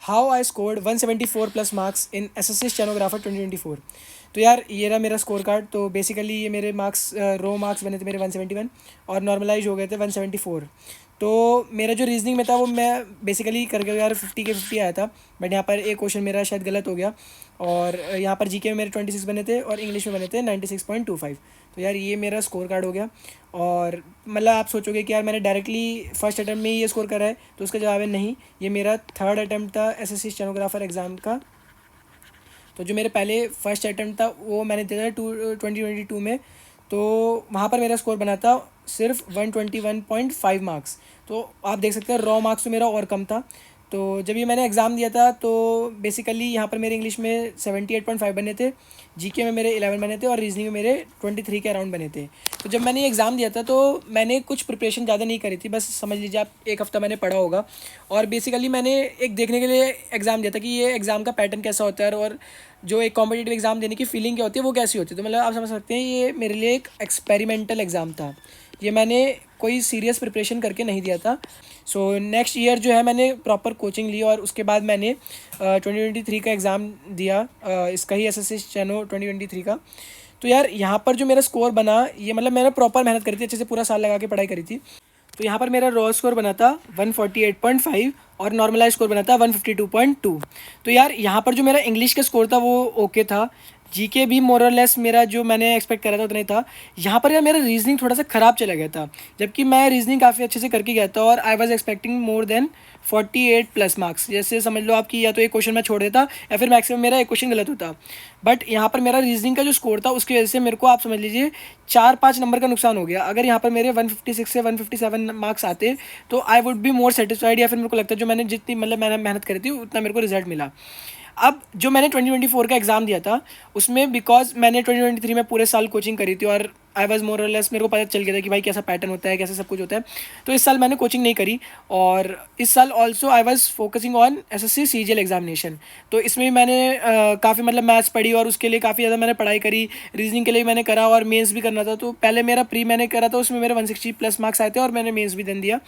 How I scored 174 plus marks in SSC stenographer 2024। तो यार ये रहा मेरा स्कोर कार्ड। तो बेसिकली ये मेरे मार्क्स रो मार्क्स बने थे मेरे 171 और नॉर्मलाइज हो गए थे 174। तो मेरा जो रीजनिंग में था वो मैं बेसिकली करके यार 50 के 50 आया था। बट यहाँ पर एक क्वेश्चन मेरा शायद गलत हो गया और यहाँ पर जीके में मेरे 26 बने थे और इंग्लिश में बने थे 96.25। तो यार ये मेरा स्कोर कार्ड हो गया। और मतलब आप सोचोगे कि यार मैंने डायरेक्टली फर्स्ट अटैम्प्ट में ही ये स्कोर करा है, तो उसका जवाब है नहीं, ये मेरा थर्ड अटैम्प्ट था एसएससी स्टेनोग्राफर एग्ज़ाम का। तो जो मेरे पहले फर्स्ट अटैम्प्ट था वो मैंने दिया था 2022 में। तो वहाँ पर मेरा स्कोर बना था सिर्फ 121.5 मार्क्स। तो आप देख सकते हैं रॉ मार्क्स तो मेरा और कम था। तो जब ये मैंने एग्ज़ाम दिया था तो बेसिकली यहाँ पर मेरे इंग्लिश में 78.5 बने थे, जीके में मेरे 11 बने थे और रीजनिंग में मेरे 23 के अराउंड बने थे। तो जब मैंने ये एग्ज़ाम दिया था तो मैंने कुछ प्रिपरेशन ज़्यादा नहीं करी थी, बस समझ लीजिए आप एक हफ़्ता मैंने पढ़ा होगा। और बेसिकली मैंने एक देखने के लिए एग्ज़ाम दिया था कि ये एग्ज़ाम का पैटर्न कैसा होता है और जो एक कॉम्पिटिटिव एग्ज़ाम देने की फीलिंग क्या होती है वो कैसी होती है। तो मतलब आप समझ सकते हैं ये मेरे लिए एक एक्सपेरिमेंटल एग्ज़ाम था, ये मैंने कोई सीरियस प्रिपरेशन करके नहीं दिया था। सो नेक्स्ट ईयर जो है मैंने प्रॉपर कोचिंग ली और उसके बाद मैंने 2023 का एग्ज़ाम दिया, इसका ही एसएससी स्टेनो 2023 का। तो यार यहाँ पर जो मेरा स्कोर बना ये मतलब मैंने प्रॉपर मेहनत करी थी, अच्छे से पूरा साल लगा के पढ़ाई करी थी। तो यहाँ पर मेरा रॉ स्कोर बना था 148.5 और नॉर्मलाइज स्कोर बना था 152.2। तो यार यहाँ पर जो मेरा इंग्लिश का स्कोर था वो ओके था, जीके भी मोर और लेस मेरा जो मैंने एक्सपेक्ट करा था उतना ही था। यहाँ पर यार मेरा रीजनिंग थोड़ा सा ख़राब चला गया था, जबकि मैं रीजनिंग काफ़ी अच्छे से करके गया था और I was expecting more than 48 plus marks. जैसे समझ लो आपकी या तो एक क्वेश्चन मैं छोड़ देता या फिर मैक्सिमम मेरा एक क्वेश्चन गलत होता। बट यहाँ पर मेरा रीजनिंग का जो स्कोर था उसकी वजह से मेरे को आप समझ लीजिए 4-5 नंबर का नुकसान हो गया। अगर यहाँ पर मेरे 156 से 157 मार्क्स आते तो I would be more satisfied, या फिर मेरे को लगता है जो मैंने जितनी मतलब मैंने मेहनत करी थी उतना मेरे को रिजल्ट मिला। अब जो मैंने 2024 का एग्ज़ाम दिया था उसमें बिकॉज मैंने 2023 में पूरे साल कोचिंग करी थी और आई वॉज मोर और लेस मेरे को पता चल गया था कि भाई कैसा पैटर्न होता है, कैसा सब कुछ होता है। तो इस साल मैंने कोचिंग नहीं करी और इस साल also I was focusing on SSC CGL examination. तो इसमें भी मैंने काफ़ी मतलब मैथ्स पढ़ी और उसके लिए काफ़ी ज़्यादा मैंने पढ़ाई करी, रीजनिंग के लिए भी मैंने करा और मेंस भी करना था। तो पहले मेरा प्री मैंने करा था, उसमें मेरे 160 प्लस मार्क्स आए थे और मैंने मेंस भी दे दिया।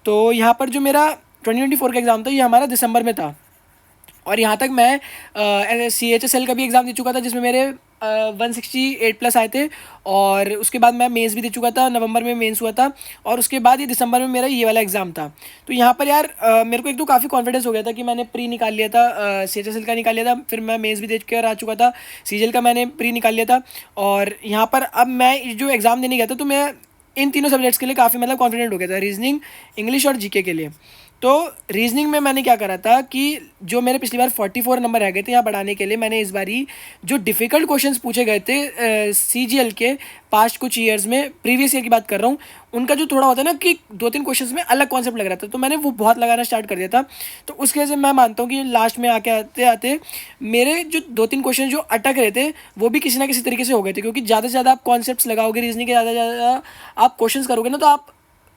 तो यहाँ पर जो मेरा 2024 का एग्ज़ाम था ये हमारा दिसंबर में था और यहाँ तक मैं CHSL का भी एग्ज़ाम दे चुका था जिसमें मेरे 168 प्लस आए थे और उसके बाद मैं मेंस भी दे चुका था, नवंबर में मेंस हुआ था और उसके बाद ये दिसंबर में मेरा ये वाला एग्ज़ाम था। तो यहाँ पर यार मेरे को एक तो काफ़ी कॉन्फिडेंस हो गया था कि मैंने प्री निकाल लिया था, CHSL का निकाल लिया था, फिर मैं मेंस भी दे कर आ चुका था, CGL का मैंने प्री निकाल लिया था। और यहाँ पर अब मैं जो एग्ज़ाम देने गया था तो मैं इन तीनों सब्जेक्ट्स के लिए काफ़ी मतलब कॉन्फिडेंट हो गया था, रीजनिंग, इंग्लिश और जीके के लिए। तो रीजनिंग में मैंने क्या करा था कि जो मेरे पिछली बार 44 नंबर रह गए थे यहाँ बढ़ाने के लिए, मैंने इस बारी जो डिफ़िकल्ट क्वेश्चंस पूछे गए थे सीजीएल के पास्ट कुछ ईयर्स में, प्रीवियस ईयर की बात कर रहा हूँ, उनका जो थोड़ा होता है ना कि 2-3 क्वेश्चंस में अलग कॉन्सेप्ट लग रहा था, तो मैंने वो बहुत लगाना स्टार्ट कर दिया था। तो उसकी वजह से मैं मानता हूँ कि लास्ट में आके आते आते मेरे जो 2-3 क्वेश्चन जो अटक रहे थे वो भी किसी ना किसी तरीके से हो गए थे, क्योंकि ज़्यादा से ज़्यादा आप कॉन्सेप्ट्स लगाओगे रीजनिंग के, ज़्यादा से ज़्यादा आप क्वेश्चन करोगे ना तो आप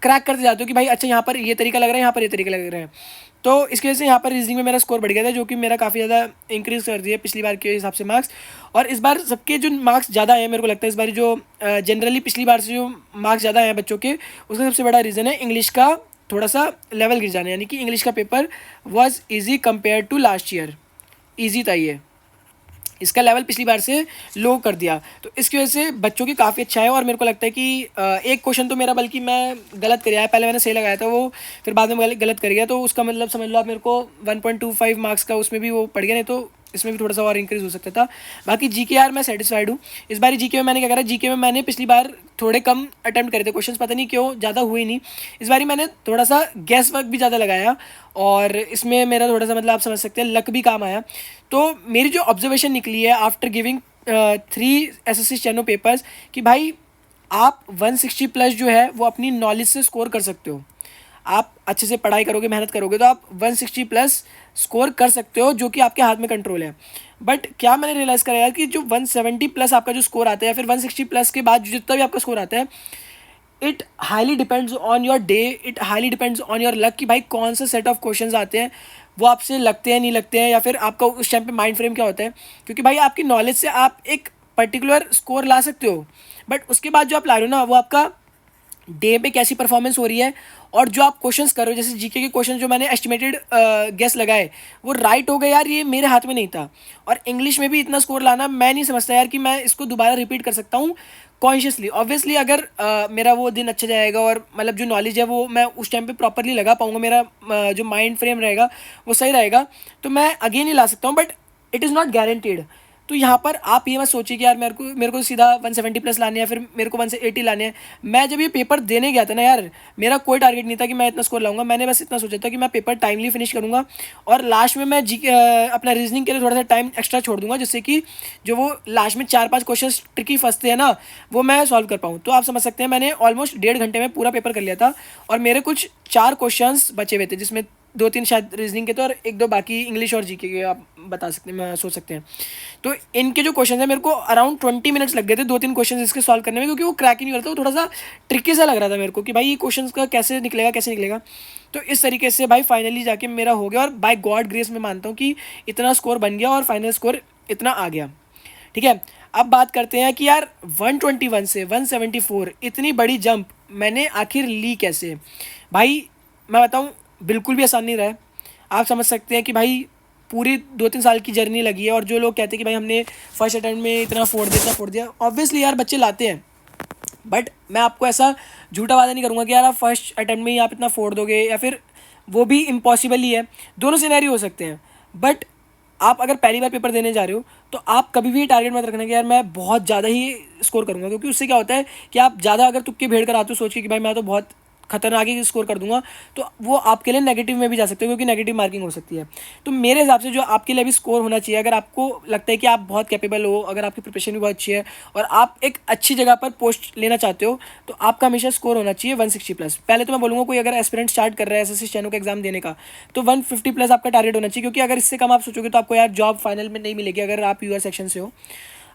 क्रैक करते जाते हो कि भाई अच्छा यहाँ पर ये तरीका लग रहा है, यहाँ पर ये तरीका लग रहा है। तो इसकी वजह से यहाँ पर रीजनिंग में मेरा स्कोर बढ़ गया था, जो कि मेरा काफ़ी ज़्यादा इंक्रीज़ कर दिया पिछली बार के हिसाब से मार्क्स। और इस बार सबके जो मार्क्स ज़्यादा आए मेरे को लगता है इस बार जो जनरली पिछली बार से जो मार्क्स ज़्यादा आए हैं बच्चों के, उसका सबसे बड़ा रीज़न है इंग्लिश का थोड़ा सा लेवल गिर जाना, यानी कि इंग्लिश का paper was easy compare to last year. Easy था ये, इसका लेवल पिछली बार से लो कर दिया, तो इसकी वजह से बच्चों की काफ़ी अच्छा है। और मेरे को लगता है कि एक क्वेश्चन तो मेरा बल्कि मैं गलत कर आया, पहले मैंने सही लगाया था वो, फिर बाद में गलत कर गया, तो उसका मतलब समझ लो आप मेरे को 1.25 मार्क्स का उसमें भी वो पड़ गया, नहीं तो इसमें भी थोड़ा सा और इंक्रीज़ हो सकता था। बाकी जीके यार मैं सेटिस्फाइड हूँ। इस बार जीके में मैंने क्या करा, जीके में मैंने पिछली बार थोड़े कम अटैम्प्ट करे थे क्वेश्चंस, पता नहीं क्यों ज़्यादा हुए नहीं। इस बार मैंने थोड़ा सा गैस वर्क भी ज़्यादा लगाया और इसमें मेरा थोड़ा सा मतलब आप समझ सकते हैं लक भी काम आया। तो मेरी जो ऑब्जर्वेशन निकली है after giving 3 SSC steno papers कि भाई आप 160 प्लस जो है वो अपनी नॉलेज से स्कोर कर सकते हो। आप अच्छे से पढ़ाई करोगे, मेहनत करोगे तो आप 160 प्लस स्कोर कर सकते हो, जो कि आपके हाथ में कंट्रोल है। बट क्या मैंने रियलाइज़ करा यार कि जो 170 प्लस आपका जो स्कोर आता है या फिर 160 प्लस के बाद जितना भी आपका स्कोर आता है, it highly depends on your day, it highly depends on your luck कि भाई कौन सा सेट ऑफ क्वेश्चंस आते हैं, वो आपसे लगते हैं नहीं लगते हैं, या फिर आपका उस टाइम पे माइंड फ्रेम क्या होता है। क्योंकि भाई आपकी नॉलेज से आप एक पर्टिकुलर स्कोर ला सकते हो, बट उसके बाद जो आप ला रहे हो ना वो आपका डे पे कैसी परफॉर्मेंस हो रही है, और जो आप क्वेश्चंस कर रहे हो, जैसे जीके के क्वेश्चन जो मैंने एस्टिमेटेड गेस लगाए वो राइट हो गए यार, ये मेरे हाथ में नहीं था। और इंग्लिश में भी इतना स्कोर लाना मैं नहीं समझता यार कि मैं इसको दोबारा रिपीट कर सकता हूँ कॉन्शियसली। ऑब्वियसली अगर मेरा वो दिन अच्छा जाएगा और मतलब जो नॉलेज है वो मैं उस टाइम पे प्रॉपरली लगा पाऊंगा, मेरा जो माइंड फ्रेम रहेगा वो सही रहेगा, तो मैं अगेन ही ला सकता हूँ, but it is not guaranteed. तो यहाँ पर आप ये मत सोचिए कि यार मेरे को सीधा 170 प्लस लाने हैं, फिर मेरे को 180 लाने हैं। मैं जब ये पेपर देने गया था ना यार, मेरा कोई टारगेट नहीं था कि मैं इतना स्कोर लाऊंगा। मैंने बस इतना सोचा था कि मैं पेपर टाइमली फिनिश करूंगा और लास्ट में मैं अपना रीजनिंग के लिए थोड़ा सा टाइम एक्स्ट्रा छोड़ दूंगा, जिससे कि जो वो लास्ट में 4-5 क्वेश्चन ट्रिकी फंसते हैं ना, वो मैं सॉल्व कर पाऊँ। तो आप समझ सकते हैं मैंने ऑलमोस्ट 1.5 घंटे में पूरा पेपर कर लिया था, और मेरे कुछ 4 क्वेश्चन बचे हुए थे, जिसमें 2-3 शायद रीजनिंग के थे और 1-2 बाकी इंग्लिश और जीके के, आप बता सकते हैं, सोच सकते हैं। तो इनके जो क्वेश्चन है मेरे को अराउंड 20 मिनट्स लग गए थे 2-3 क्वेश्चन इसके सॉल्व करने में, क्योंकि वो क्रैक ही नहीं करता, वो थोड़ा सा ट्रिकी सा लग रहा था मेरे को कि भाई ये क्वेश्चन का कैसे निकलेगा कैसे निकलेगा। तो इस तरीके से भाई फाइनली जाके मेरा हो गया, और बाय गॉड ग्रेस मैं मानता हूँ कि इतना स्कोर बन गया और फाइनल स्कोर इतना आ गया। ठीक है, अब बात करते हैं कि यार 121 से 174 इतनी बड़ी जंप मैंने आखिर ली कैसे। भाई मैं बताऊँ, बिल्कुल भी आसान नहीं रहा है। आप समझ सकते हैं कि भाई पूरी 2-3 साल की जर्नी लगी है, और जो लोग कहते हैं कि भाई हमने फर्स्ट अटेम्प्ट में इतना फोड़ दिया, ऑब्वियसली यार बच्चे लाते हैं, बट मैं आपको ऐसा झूठा वादा नहीं करूँगा कि यार आप फर्स्ट अटेम्प्ट में ही आप इतना फोड़ दोगे, या फिर वो भी इम्पॉसिबल ही है। दोनों सिनेरियो हो सकते हैं, बट आप अगर पहली बार पेपर देने जा रहे हो तो आप कभी भी टारगेट मत रखना कि यार मैं बहुत ज़्यादा ही स्कोर करूँगा, क्योंकि उससे क्या होता है कि आप ज़्यादा अगर तुक्के भेड़ कर आते हो सोच के कि भाई मैं तो बहुत खतरनाक ही स्कोर कर दूंगा, तो वो आपके लिए नेगेटिव में भी जा सकते हो, क्योंकि नेगेटिव मार्किंग हो सकती है। तो मेरे हिसाब से जो आपके लिए भी स्कोर होना चाहिए, अगर आपको लगता है कि आप बहुत कैपेबल हो, अगर आपकी प्रिपरेशन भी बहुत अच्छी है और आप एक अच्छी जगह पर पोस्ट लेना चाहते हो, तो आपका हमेशा स्कोर होना चाहिए 160 प्लस। पहले तो मैं बोलूँगा कोई अगर एस्पिरेंट स्टार्ट कर रहा है एसएससी स्टेनो का एग्जाम देने का, तो 150 प्लस आपका टारगेट होना चाहिए, क्योंकि अगर इससे कम आप सोचोगे तो आपको यार जॉब फाइनल में नहीं मिलेगी। अगर आप यूआर सेक्शन से हो,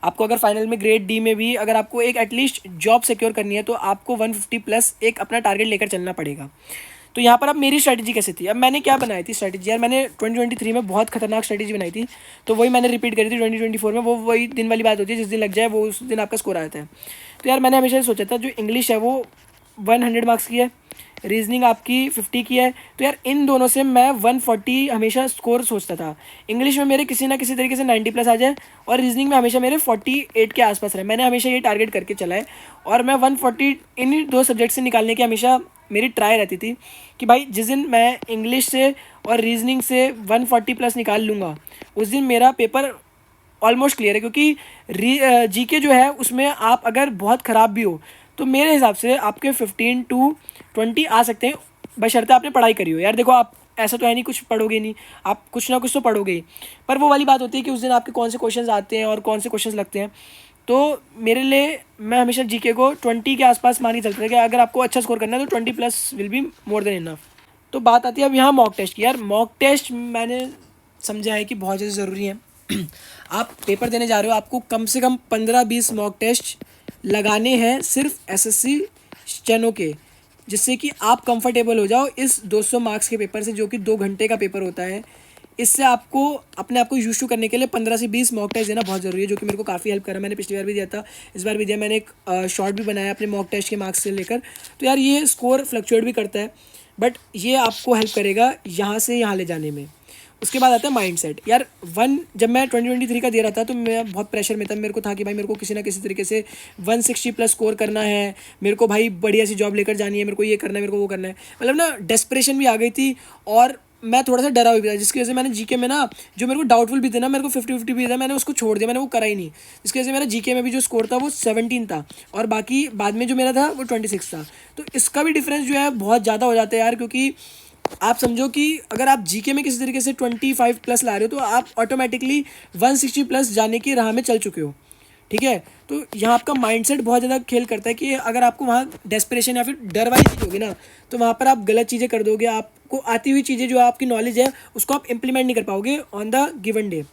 आपको अगर फाइनल में ग्रेड डी में भी अगर आपको एक एटलीस्ट जॉब सिक्योर करनी है, तो आपको 150 प्लस एक अपना टारगेट लेकर चलना पड़ेगा। तो यहाँ पर अब मेरी स्ट्रैटेजी कैसे थी, अब मैंने क्या बनाई थी स्ट्रैटेजी, यार मैंने 2023 में बहुत खतरनाक स्ट्रैटेजी बनाई थी, तो वही मैंने रिपीट करी थी 2024 में। वो वही दिन वाली बात होती है, जिस दिन लग जाए वो उस दिन आपका स्कोर आ जाता है। तो यार मैंने हमेशा सोचा था जो इंग्लिश है वो 100 मार्क्स की है, रीजनिंग आपकी 50 की है, तो यार इन दोनों से मैं 140 हमेशा स्कोर सोचता था। इंग्लिश में मेरे किसी ना किसी तरीके से 90 प्लस आ जाए, और रीजनिंग में हमेशा मेरे 48 के आसपास रहे। मैंने हमेशा ये टारगेट करके चला है, और मैं 140 इन दो सब्जेक्ट से निकालने की हमेशा मेरी ट्राई रहती थी कि भाई जिस दिन मैं इंग्लिश से और रीजनिंग से 140 प्लस निकाल लूँगा, उस दिन मेरा पेपर ऑलमोस्ट क्लियर है। क्योंकि जीके जो है उसमें आप अगर बहुत ख़राब भी हो, तो मेरे हिसाब से आपके 15 to 20 आ सकते हैं, बशर्ते आपने पढ़ाई करी हो। यार देखो, आप ऐसा तो है नहीं कुछ पढ़ोगे नहीं, आप कुछ ना कुछ तो पढ़ोगे ही, पर वो वाली बात होती है कि उस दिन आपके कौन से क्वेश्चंस आते हैं और कौन से क्वेश्चंस लगते हैं। तो मेरे लिए मैं हमेशा जीके को 20 के आसपास मान के चलता था कि अगर आपको अच्छा स्कोर करना है तो 20 plus will be more than enough. तो बात आती है अब यहाँ मॉक टेस्ट की। यार मॉक टेस्ट मैंने समझा है कि बहुत ज़्यादा ज़रूरी है। आप पेपर देने जा रहे हो, आपको कम से कम 15-20 मॉक टेस्ट लगाने हैं सिर्फ एसएससी स्टेनो के, जिससे कि आप कंफर्टेबल हो जाओ इस 200 मार्क्स के पेपर से, जो कि 2 घंटे का पेपर होता है। इससे आपको अपने आप को यूज टू करने के लिए 15 से 20 मॉक टेस्ट देना बहुत ज़रूरी है, जो कि मेरे को काफ़ी हेल्प करा। मैंने पिछली बार भी दिया था, इस बार भी दिया। मैंने एक शॉर्ट भी बनाया अपने मॉक टेस्ट के मार्क्स से लेकर। तो यार ये स्कोर फ्लक्चुएट भी करता है, बट ये आपको हेल्प करेगा यहाँ से यहाँ ले जाने में। उसके बाद आता है माइंड सेट। यार जब मैं 2023 का दे रहा था तो मैं बहुत प्रेशर में था। मेरे को था कि भाई मेरे को किसी ना किसी तरीके से 160 प्लस स्कोर करना है, मेरे को भाई बढ़िया सी जॉब लेकर जानी है, मेरे को ये करना है, मेरे को वो करना है। मतलब ना डेस्परेशन भी आ गई थी, और मैं थोड़ा सा डरा हुआ भी था, जिसकी वजह से मैंने जीके में ना जो मेरे को डाउटफुल भी थे ना, मेरे को 50-50 भी था, मैंने उसको छोड़ दिया, मैंने वो करा ही नहीं। जिसकी वजह से मेरा जीके में भी जो स्कोर था वो 17 था, और बाकी बाद में जो मेरा था वो 26 था। तो इसका भी डिफरेंस जो है बहुत ज़्यादा हो जाता है यार, क्योंकि आप समझो कि अगर आप जीके में किसी तरीके से 25 प्लस ला रहे हो, तो आप ऑटोमेटिकली 160 प्लस जाने की राह में चल चुके हो। ठीक है, तो यहाँ आपका माइंडसेट बहुत ज़्यादा खेल करता है कि अगर आपको वहाँ डेस्परेशन या फिर डर वाली चीज़ होगी ना, तो वहाँ पर आप गलत चीज़ें कर दोगे। आपको आती हुई चीज़ें जो आपकी नॉलेज है उसको आप इंप्लीमेंट नहीं कर पाओगे ऑन द गिवन डे।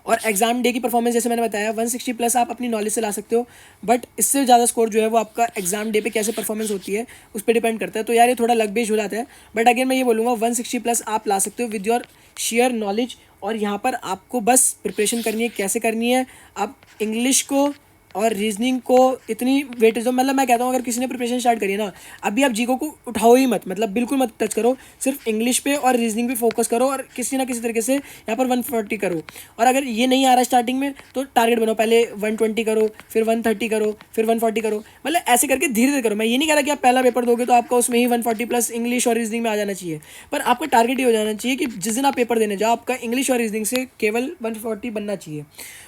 और एग्जाम डे की परफॉर्मेंस जैसे मैंने बताया 160 प्लस आप अपनी नॉलेज से ला सकते हो, बट इससे ज़्यादा स्कोर जो है वो आपका एग्जाम डे पे कैसे परफॉर्मेंस होती है उस पर डिपेंड करता है। तो यार ये थोड़ा लक बेस्ड हो जाता है, बट अगेन मैं ये बोलूँगा 160 प्लस आप ला सकते हो विद योर शेयर नॉलेज। और यहाँ पर आपको बस प्रिपरेशन करनी है। कैसे करनी है, आप इंग्लिश को और रीजनिंग को इतनी वेटेज दो। मतलब मैं कहता हूँ अगर किसी ने प्रिपरेशन स्टार्ट करी है ना, अभी आप जीको को उठाओ ही मत, मतलब बिल्कुल मत टच करो, सिर्फ इंग्लिश पे और रीजनिंग पे फोकस करो और किसी ना किसी तरीके से यहाँ पर 140 करो। और अगर ये नहीं आ रहा स्टार्टिंग में तो टारगेट बनाओ, पहले 120 करो, फिर 130 करो, फिर 140 करो, मतलब ऐसे करके धीरे धीरे करो। मैं ये नहीं कह रहा कि आप पहला पेपर दोगे तो आपका उसमें ही 140 प्लस इंग्लिश और रीजनिंग में आ जाना चाहिए, पर आपका टारगेट ये हो जाना चाहिए कि जिस दिन आप पेपर देने जाओ आपका इंग्लिश और रीजनिंग से केवल 140 बनना चाहिए।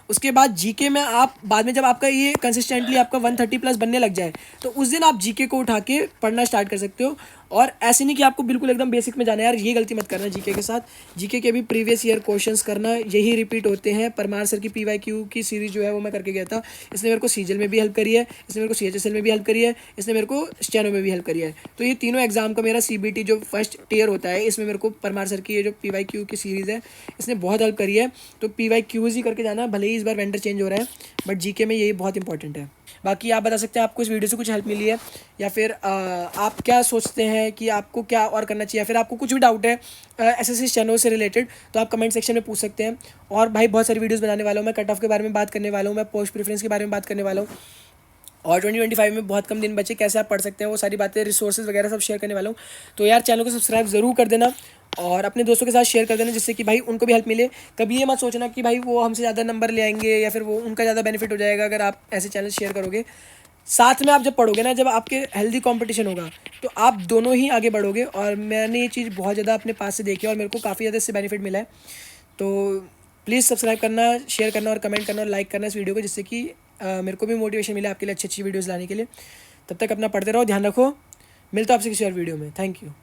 उसके बाद जीके में आप बाद में जब आपका ये कंसिस्टेंटली आपका 130 प्लस बनने लग जाए तो उस दिन आप जीके को उठा के पढ़ना स्टार्ट कर सकते हो। और ऐसे नहीं कि आपको बिल्कुल एकदम बेसिक में जाना है यार, ये गलती मत करना जीके के साथ। जीके के भी प्रीवियस ईयर क्वेश्चंस करना, यही रिपीट होते हैं। परमार सर की पीवाईक्यू की सीरीज जो है वो मैं करके गया था, इसने मेरे को सीजल में भी हेल्प करी है, इसने मेरे को सीएचएसएल में भी हेल्प करी है, इसने मेरे को स्टेनो में भी हेल्प करी है। तो ये तीनों एग्जाम का मेरा सीबीटी जो फर्स्ट ईयर होता है इसमें मेरे को परमार सर की ये जो पीवाईक्यू की सीरीज़ है इसने बहुत हेल्प करी है। तो पीवाईक्यूज ही करके जाना, भले ही इस बार वेंडर चेंज हो रहा है, बट जीके में यही बहुत इंपॉर्टेंट है। बाकी आप बता सकते हैं आपको इस वीडियो से कुछ हेल्प मिली है, या फिर आप क्या सोचते हैं कि आपको क्या और करना चाहिए, या फिर आपको कुछ भी डाउट है एसएससी चैनल से रिलेटेड तो आप कमेंट सेक्शन में पूछ सकते हैं। और भाई बहुत सारी वीडियोस बनाने वाला हूँ मैं, कट ऑफ के बारे में बात करने वाला हूँ, मैं पोस्ट प्रेफरेंस के बारे में बात करने वाला हूँ, और 2025 में बहुत कम दिन बचे, कैसे आप पढ़ सकते हैं वो सारी बातें, रिसोर्सेज वगैरह सब शेयर करने वाला हूँ। तो यार चैनल को सब्सक्राइब ज़रूर कर देना और अपने दोस्तों के साथ शेयर कर देना, जिससे कि भाई उनको भी हेल्प मिले। कभी ये मत सोचना कि भाई वो हमसे ज़्यादा नंबर ले आएंगे या फिर वो उनका ज़्यादा बेनिफिट हो जाएगा अगर आप ऐसे चैनल शेयर करोगे। साथ में आप जब पढ़ोगे ना, जब आपके हेल्दी कंपटीशन होगा तो आप दोनों ही आगे बढ़ोगे। और मैंने ये चीज़ बहुत ज़्यादा अपने पास से देखी है और मेरे को काफ़ी ज़्यादा इससे बेनिफिट मिला है। तो प्लीज़ सब्सक्राइब करना, शेयर करना और कमेंट करना और लाइक करना इस वीडियो को, जिससे कि मेरे को भी मोटिवेशन मिले आपके लिए अच्छी अच्छी वीडियोज़ लाने के लिए। तब तक अपना पढ़ते रहो, ध्यान रखो, मिलता हूँ आपसे किसी और वीडियो में। Thank you.